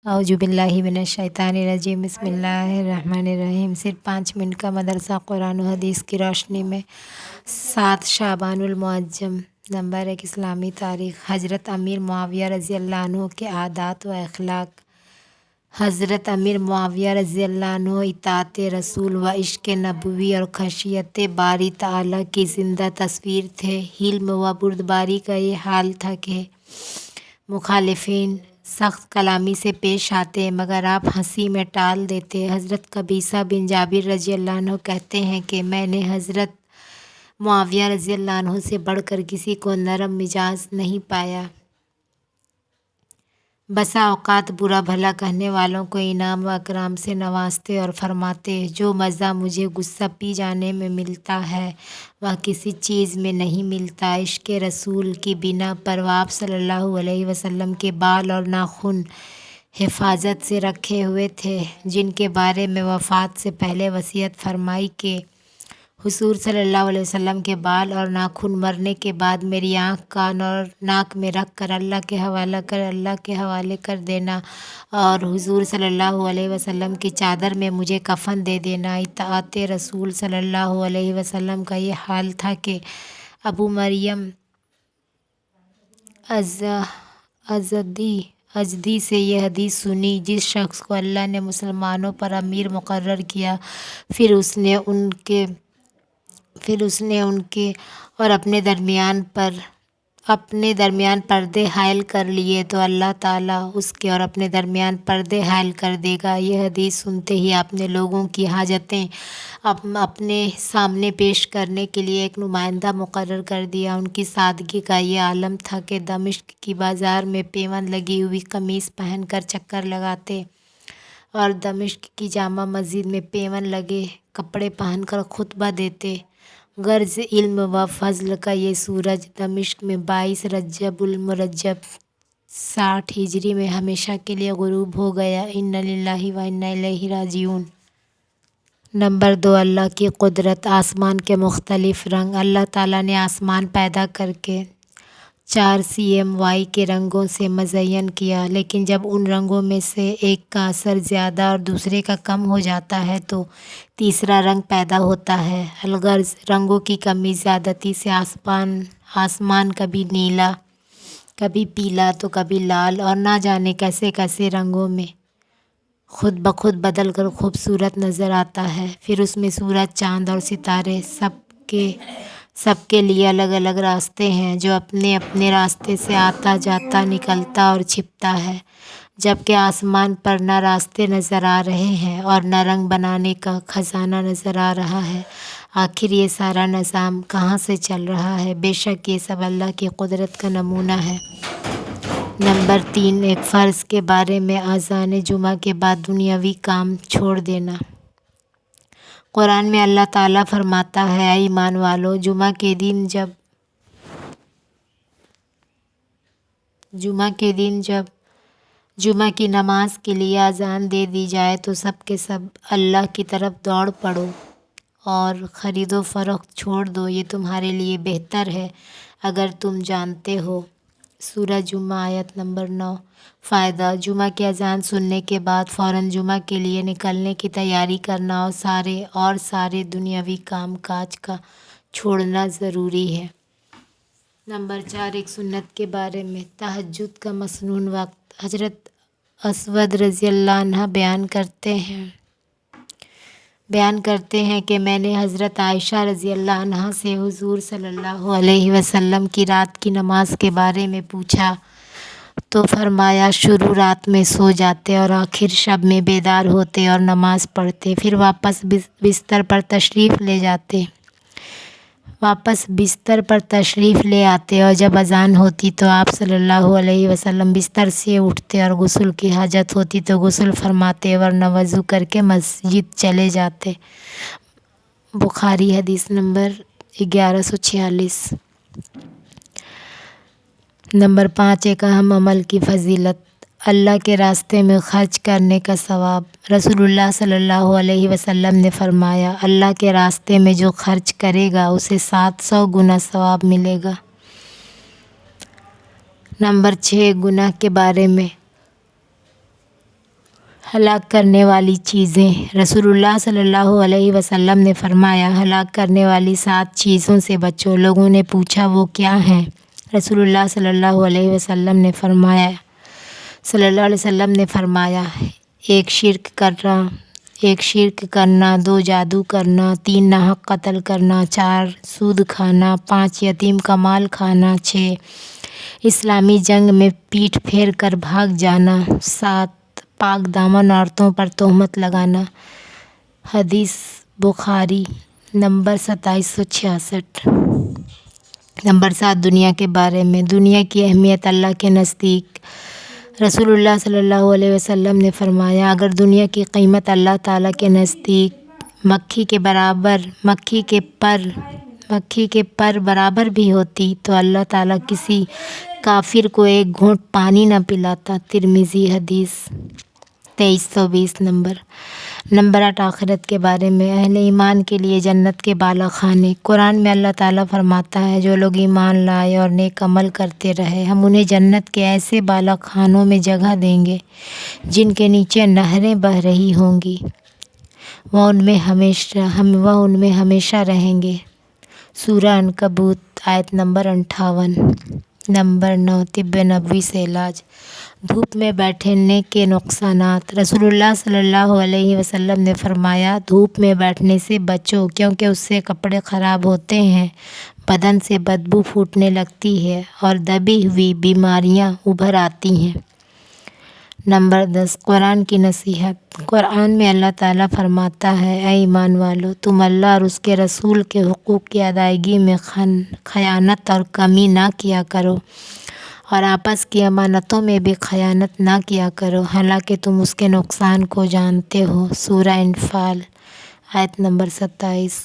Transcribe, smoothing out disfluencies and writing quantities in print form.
औजुबिल्लाहि मिनश्शैतानिर्रजीम बिस्मिल्लाहिर्रहमानिर्रहीम। सिर्फ 5 मिनट का मदरसा कुरान और हदीस की रोशनी में 7 शाबानुल मुअज्जम। नंबर 1, इस्लामी तारीख़। हज़रत अमीर मुआविया रज़ी अल्लाह अन्हु के आदात व अखलाक। हज़रत अमीर मुआविया रज़ी अल्लाह अन्हु इताअत रसूल व इश्क़ नबवी और खशियत बारी तआला की ज़िंदा तस्वीर थे। हिल्म व बुर्दबारी का ये हाल था कि मुखालिफिन सख्त कलामी से पेश आते मगर आप हंसी में टाल देते। हज़रत कबीसा बिन जाबिर रज़ी अल्लाह अन्हु कहते हैं कि मैंने हज़रत मुआविया रज़ी अल्लाह अन्हु से बढ़कर किसी को नरम मिजाज नहीं पाया। बसा औकात बुरा भला कहने वालों को इनाम व अकराम से नवाजते और फरमाते, जो मज़ा मुझे गुस्सा पी जाने में मिलता है वह किसी चीज़ में नहीं मिलता। इश्क़ रसूल की बिना पर आप सल्लल्लाहु अलैहि वसल्लम के बाल और नाखून हिफाजत से रखे हुए थे, जिनके बारे में वफ़ात से पहले वसीयत फरमाई कि हुज़ूर सल्लल्लाहु अलैहि वसल्लम के बाल और नाखून मरने के बाद मेरी आँख, कान और नाक में रख कर अल्लाह के हवाले कर देना और हुज़ूर सल्लल्लाहु अलैहि वसल्लम की चादर में मुझे कफ़न दे देना। इताअत रसूल सल्लल्लाहु अलैहि वसल्लम का ये हाल था कि अबू मरियम अज़दी से ये हदीस सुनी, जिस शख्स को अल्लाह ने मुसलमानों पर अमीर मुकर्रर किया, फिर उसने उनके और अपने दरमियान पर्दे हायल कर लिए तो अल्लाह ताला उसके और अपने दरमियान पर्दे हायल कर देगा। यह हदीस सुनते ही आपने लोगों की हाजतें अपने सामने पेश करने के लिए एक नुमाइंदा मुकर्रर कर दिया। उनकी सादगी का ये आलम था कि दमिश्क की बाज़ार में पेवन लगी हुई कमीज़ पहनकर चक्कर लगाते और दमिश्क की जामा मस्जिद में पेवन लगे कपड़े पहनकर खुतबा देते। गर्ज इल्म व फ़ज़्ल का ये सूरज दमिश्क में 22 रजबुल मुरज्जब 60 हिजरी में हमेशा के लिए गुरूब हो गया। इन्ना लिल्लाहि व इन्ना इलैहि राजिऊन। नंबर 2, अल्लाह की कुदरत। आसमान के मुख्तलिफ़ रंग। अल्लाह ताला ने आसमान पैदा करके 4 CMY के रंगों से मज़य्यन किया, लेकिन जब उन रंगों में से एक का असर ज़्यादा और दूसरे का कम हो जाता है तो तीसरा रंग पैदा होता है। अलगर्ज रंगों की कमी ज़्यादती से आसमान कभी नीला, कभी पीला तो कभी लाल और ना जाने कैसे कैसे रंगों में खुद ब खुद बदल कर खूबसूरत नज़र आता है। फिर उसमें सूरज, चाँद और सितारे सबके लिए अलग अलग रास्ते हैं, जो अपने अपने रास्ते से आता जाता, निकलता और छिपता है। जबकि आसमान पर ना रास्ते नज़र आ रहे हैं और ना रंग बनाने का ख़जाना नज़र आ रहा है। आखिर ये सारा निज़ाम कहाँ से चल रहा है? बेशक ये सब अल्लाह की कुदरत का नमूना है। नंबर 3, एक फ़र्ज़ के बारे में। अज़ान जुमा के बाद दुनियावी काम छोड़ देना। कुरान में अल्लाह ताला फरमाता है, ऐ ईमान वालो, जुमा के दिन जब जुमा की नमाज के लिए अज़ान दे दी जाए तो सब के सब अल्लाह की तरफ दौड़ पड़ो और ख़रीदो फ़रोख्त छोड़ दो, ये तुम्हारे लिए बेहतर है अगर तुम जानते हो। सूरह जुमा आयत नंबर 9। फ़ायदा। जुमा की अज़ान सुनने के बाद फ़ौरन जुमा के लिए निकलने की तैयारी करना और सारे दुनियावी काम काज का छोड़ना ज़रूरी है। नंबर 4, एक सुन्नत के बारे में। तहज्जुद का मसनून वक्त। हज़रत असवद रज़ी अल्लाह अन्हा बयान करते हैं कि मैंने हज़रत आयशा रज़ी अल्लाह अन्हा से हुज़ूर सल्लल्लाहु अलैहि वसल्लम की रात की नमाज के बारे में पूछा तो फरमाया, शुरू रात में सो जाते और आखिर शब में बेदार होते और नमाज़ पढ़ते, फिर वापस बिस्तर पर तशरीफ़ ले आते और जब अज़ान होती तो आप सल्लल्लाहु अलैहि वसल्लम बिस्तर से उठते और गुस्ल की हाजत होती तो गुस्ल फरमाते वरना वज़ू करके मस्जिद चले जाते। बुखारी हदीस नंबर 1146। नंबर 5, एक अहम अमल की फ़जीलत। अल्लाह के रास्ते में खर्च करने का सवाब। रसूलुल्लाह सल्लल्लाहु अलैहि वसल्लम ने फरमाया, अल्लाह के रास्ते में जो खर्च करेगा उसे 700 गुना सवाब मिलेगा। नंबर 6, गुनाह के बारे में। ہلاک کرنے والی چیزیں۔ رسول اللہ صلی اللہ علیہ وسلم نے فرمایا، ہلاک کرنے والی 7 چیزوں سے بچو۔ لوگوں نے پوچھا وہ کیا ہیں؟ رسول اللہ صلی اللہ علیہ وسلم نے فرمایا 1 شرک کرنا، 2 جادو کرنا، 3 ناحق قتل کرنا، 4 سود کھانا، 5 یتیم کا مال کھانا، 6 اسلامی جنگ میں پیٹھ پھیر کر بھاگ جانا، 7 پاک دامن عورتوں پر تہمت لگانا۔ حدیث بخاری نمبر 2766۔ نمبر 7 دنیا کے بارے میں۔ دنیا کی اہمیت اللہ کے نزدیک۔ رسول اللہ صلی اللہ علیہ وسلم نے فرمایا، اگر دنیا کی قیمت اللہ تعالیٰ کے نزدیک مکھی کے پر برابر بھی ہوتی تو اللہ تعالیٰ کسی کافر کو 1 گھونٹ پانی نہ پلاتا۔ ترمذی حدیث 2320 نمبر 8 آخرت کے بارے میں۔ اہل ایمان کے لیے جنت کے بالا خانے۔ قرآن میں اللہ تعالیٰ فرماتا ہے، جو لوگ ایمان لائے اور نیک عمل کرتے رہے ہم انہیں جنت کے ایسے بالا خانوں میں جگہ دیں گے جن کے نیچے نہریں بہہ رہی ہوں گی، وہ ان میں ہمیشہ رہیں گے۔ سورہ عنکبوت آیت نمبر 58۔ نمبر 9 طب نبوی سے علاج۔ دھوپ میں بیٹھنے کے نقصانات۔ رسول اللہ صلی اللہ علیہ وسلم نے فرمایا، دھوپ میں بیٹھنے سے بچو کیونکہ اس سے کپڑے خراب ہوتے ہیں، بدن سے بدبو پھوٹنے لگتی ہے اور دبی ہوئی بیماریاں ابھر آتی ہیں۔ نمبر 10 قرآن کی نصیحت۔ قرآن میں اللہ تعالیٰ فرماتا ہے، اے ایمان والو، تم اللہ اور اس کے رسول کے حقوق کی ادائیگی میں خیانت اور کمی نہ کیا کرو اور آپس کی امانتوں میں بھی خیانت نہ کیا کرو، حالانکہ تم اس کے نقصان کو جانتے ہو۔ سورہ انفال آیت نمبر 27۔